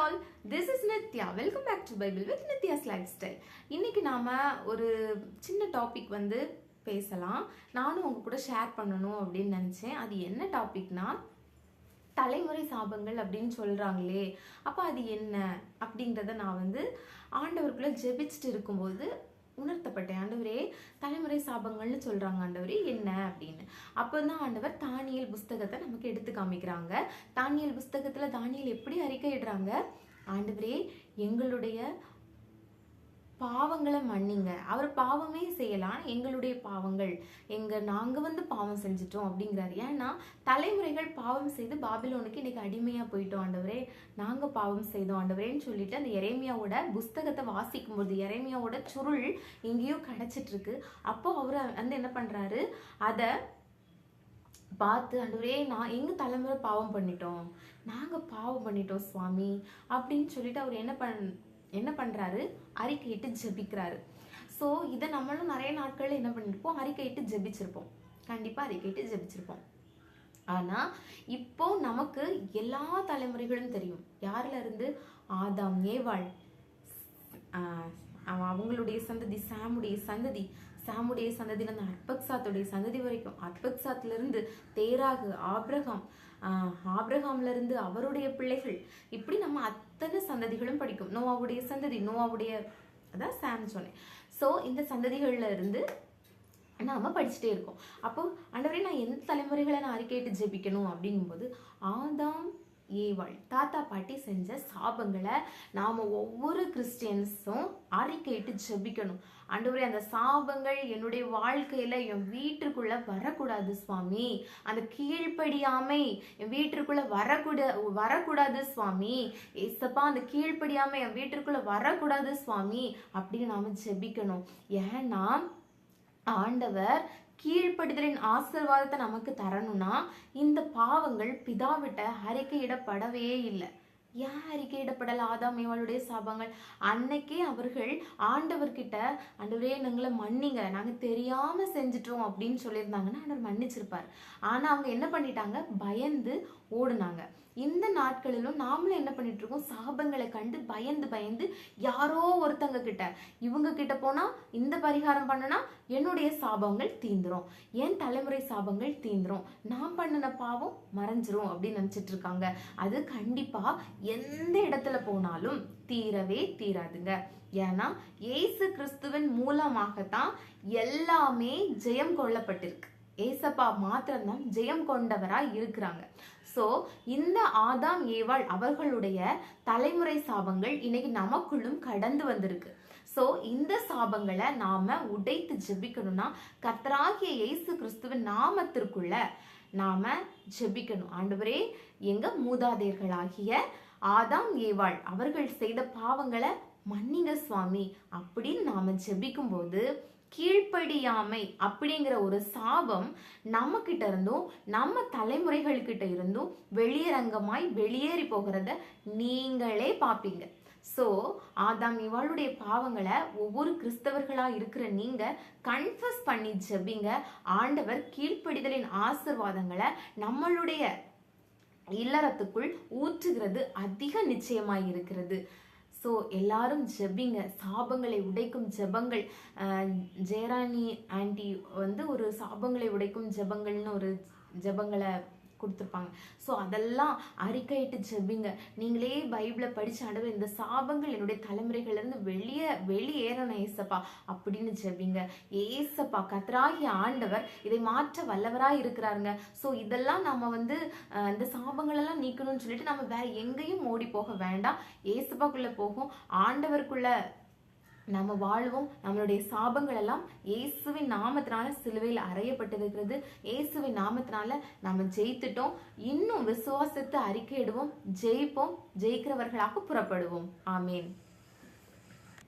all, this is Nitya. Welcome back to Bible with Nitya's Lifestyle. இன்னைக்கு நாம ஒரு சின்ன டாபிக் பேசலாம். நானும் உங்க கூட ஷேர் பண்ணணும் அப்படின்னு நினைச்சேன். அது என்ன டாபிக்னா தலைமுறை சாபங்கள் அப்படின்னு சொல்றாங்களே, அப்ப அது என்ன அப்படின்றத நான் ஆண்டவருக்குள்ள ஜெபிச்சுட்டு இருக்கும்போது உணர்த்தப்பட்டேன். ஆண்டவரே, தலைமுறை சாபங்கள்னு சொல்றாங்க, ஆண்டவரே என்ன அப்படின்னு. அப்பதான் ஆண்டவர் தானியேல் புஸ்தகத்தை நமக்கு எடுத்து காமிக்கிறாங்க. தானியேல் புஸ்தகத்துல தானியேல் எப்படி அறிக்கையிடுறாங்க, ஆண்டவரே எங்களுடைய பாவங்களை மன்னிங்க. அவர் பாவமே செய்யலாம், எங்களுடைய பாவங்கள் நாங்க பாவம் செஞ்சிட்டோம் அப்படிங்கிறாரு. ஏன்னா தலைமுறைகள் பாவம் செய்து பாபிலோனுக்கு இன்னைக்கு அடிமையா போயிட்டோம் ஆண்டவரே, நாங்க பாவம் செய்தோம் ஆண்டவரேன்னு சொல்லிட்டு அந்த எரேமியாவோட புஸ்தகத்தை வாசிக்கும் போது எரேமியாவோட சுருள் எங்கேயோ கிடைச்சிட்டு இருக்கு. அப்போ அவர் என்ன பண்றாரு, அத பார்த்து ஆண்டவரே நான் எங்க தலைமுறை பாவம் பண்ணிட்டோம், நாங்க பாவம் பண்ணிட்டோம் சுவாமி அப்படின்னு சொல்லிட்டு அவர் என்ன பண்றாரு, அறிக்கையிட்டு ஜெபிக்கிறாரு. ஸோ இதை நம்மளும் நிறைய நாட்கள்ல என்ன பண்ணிருப்போம், அறிக்கையிட்டு ஜெபிச்சிருப்போம், கண்டிப்பா அறிக்கையிட்டு ஜெபிச்சிருப்போம். ஆனா இப்போ நமக்கு எல்லா தலைமுறைகளும் தெரியும். யாருல இருந்து, ஆதாம் ஏவாள், அவங்களுடைய சந்ததி, சாமுடைய சந்ததியில இருந்து அர்பக்சாத்துடைய சந்ததி வரைக்கும், அர்பக்சாத்துல இருந்து தேராகு, ஆபிரகாம்ல இருந்து அவருடைய பிள்ளைகள், இப்படி நம்ம அத்தனை சந்ததிகளும் படிக்கும். நோவாவுடைய சந்ததி, அதான் சாம் சொன்னேன். சோ இந்த சந்ததிகள்ல இருந்து நாம படிச்சுட்டே இருக்கோம். அப்போ ஆண்டவரே நான் எந்த தலைமுறைகளை நான் அறிக்கையிட்டு ஜெபிக்கணும் அப்படிங்கும்போது, ஆதாம் ஏவாள் தாத்தா பாட்டி செஞ்ச சாபங்களை நாம ஒவ்வொரு கிறிஸ்டியன்ஸும் அறிக்கையிட்டு ஜெபிக்கணும். ஆண்டவரே அந்த சாபங்கள் என்னுடைய வாழ்க்கையில என் வீட்டுக்குள்ள வரக்கூடாது சுவாமி, அந்த கீழ்ப்படியாமை என் வீட்டுக்குள்ள வரக்கூடாது சுவாமி, ஏசப்பா அந்த கீழ்ப்படியாமை என் வீட்டுக்குள்ள வரக்கூடாது சுவாமி அப்படின்னு நாம ஜெபிக்கணும். ஏன்னா ஆண்டவர் கீழ்ப்படுதலின் ஆசீர்வாதத்தை நமக்கு தரணும்னா இந்த பாவங்கள் பிதாவிட்ட அறிக்கையிடப்படவே இல்லை. ஏன் அறிக்கையிடப்படல ஆதாம் ஏவாளுடைய சாபங்கள்? அன்னைக்கே அவர்கள் ஆண்டவர்கிட்ட, ஆண்டவரே எங்களை மன்னிங்க, நாங்க தெரியாம செஞ்சிட்டோம் அப்படின்னு சொல்லியிருந்தாங்கன்னா ஆண்டவர் மன்னிச்சிருப்பாரு. ஆனா அவங்க என்ன பண்ணிட்டாங்க, பயந்து ஓடுனாங்க. இந்த நாட்களிலும் நாமளும் என்ன பண்ணிட்டு இருக்கோம், சாபங்களை கண்டு பயந்து யாரோ ஒருத்தங்க கிட்ட, இவங்க கிட்ட போனா இந்த பரிகாரம் பண்ணனா என்னுடைய சாபங்கள் தீந்துரும், என் தலைமுறை சாபங்கள் தீந்துரும், நான் பண்ணின பாவம் மறைஞ்சிரும் அப்படின்னு நினைச்சிட்டு இருக்காங்க. அது கண்டிப்பா எந்த இடத்துல போனாலும் தீரவே தீராதுங்க. ஏன்னா இயேசு கிறிஸ்துவின் மூலமாகத்தான் எல்லாமே ஜெயம் கொள்ளப்பட்டிருக்கு. ஏசப்பா மாத்திரம்தான் ஜெயம் கொண்டவரா இருக்கிறாங்க. சோ இந்த ஆதாம் ஏவாள் அவர்களுடைய தலைமுறை சாபங்கள் இன்னைக்கு நமக்குள்ளும் கடந்து வந்திருக்கு. சோ இந்த சாபங்களை நாம உடைத்து ஜெபிக்கணும்னா கர்த்தராகிய இயேசு கிறிஸ்துவின் நாமத்திற்குள்ள நாம ஜெபிக்கணும். ஆண்டவரே எங்க மூதாதையர்களாகிய ஆதாம் ஏவாள் அவர்கள் செய்த பாவங்களை மன்னிங்க சுவாமி அப்படின்னு நாம ஜெபிக்கும் போது கீழ்ப்படியாமை அப்படிங்கிற ஒரு சாபம் நம்ம கிட்ட இருந்தும் நம்ம தலைமுறைகள் கிட்ட இருந்தும் வெளியரங்கமாய் வெளியேறி போகிறத நீங்களே பாப்பீங்க. சோ ஆதாம் ஏவாளுடைய பாவங்களை ஒவ்வொரு கிறிஸ்தவர்களா இருக்கிற நீங்க கன்ஃபஸ் பண்ணி ஜெபிங்க. ஆண்டவர் கீழ்ப்படிதலின் ஆசீர்வாதங்களை நம்மளுடைய இல்லறத்துக்குள் ஊற்றுகிறது அதிக நிச்சயமாய் இருக்கிறது. ஸோ எல்லாரும் ஜெபிங்க, சாபங்களை உடைக்கும் ஜெபங்கள். ஜெயராணி ஆண்டி ஒரு சாபங்களை உடைக்கும் ஜெபங்கள்னு ஒரு ஜெபங்களை கொடுத்துருப்பாங்க. ஸோ அதெல்லாம் அறிக்கையிட்டு ஜெபிங்க. நீங்களே பைபிளை படிச்சு, ஆண்டவர் இந்த சாபங்கள் என்னுடைய தலைமுறைகள்ல இருந்து வெளியேறணும் ஏசப்பா அப்படின்னு ஜெபிங்க. ஏசப்பா கர்த்தராகிய ஆண்டவர் இதை மாற்ற வல்லவராய் இருக்கிறாருங்க. ஸோ இதெல்லாம் நம்ம இந்த சாபங்கள் எல்லாம் நீக்கணும்னு சொல்லிட்டு நம்ம வேற எங்கேயும் ஓடி போக வேண்டாம், ஏசப்பாக்குள்ள போகும், ஆண்டவருக்குள்ள நம்ம வாழ்வோம். நம்மளுடைய சாபங்கள் எல்லாம் இயேசுவின் நாமத்தினால சிலுவையில் அறையப்பட்டிருக்கிறது. இயேசுவின் நாமத்தினால நம்ம ஜெயித்துட்டோம். இன்னும் விசுவாசத்தை அறிக்கையிடுவோம், ஜெயிப்போம், ஜெயிக்கிறவர்களாக புறப்படுவோம். ஆமேன்.